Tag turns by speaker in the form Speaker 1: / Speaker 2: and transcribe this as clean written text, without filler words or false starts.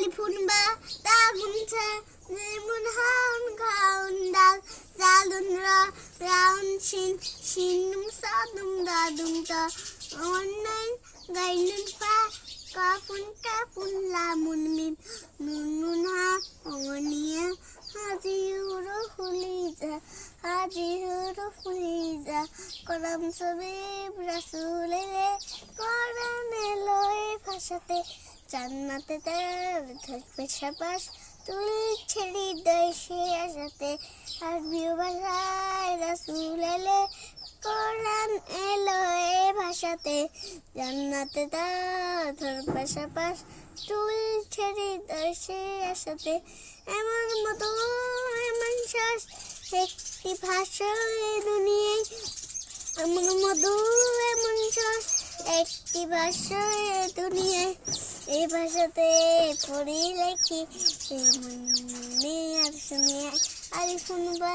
Speaker 1: alifun ba dagun sa zimun haun kaun dal zalun ra raun shinum sadum dadum ta online gainun pa kafun lamun mim nun ha oniya hajiru huliza koram sabib rasulele korane loe ভাষাতে জান্নাতে থাকবে সাবাস তুই ছেড়ে দেয় সে আশাতে আরবি ভাষায় রাসূল এলে কোরআন এলো এ ভাষাতে জান্নাতে ধরবে সাবাস তুই ছেড়ে দেয় সে আশাতে এমন মতো এমন শ্বাস একটি ভাষা এই দুনিয়ায় এমন মধু এমন শ্বাস একটি ভাষা এই দুনিয়ায় এই ভাষাতে পড়ি লেখি মনে আর শুনে আলিফুন বা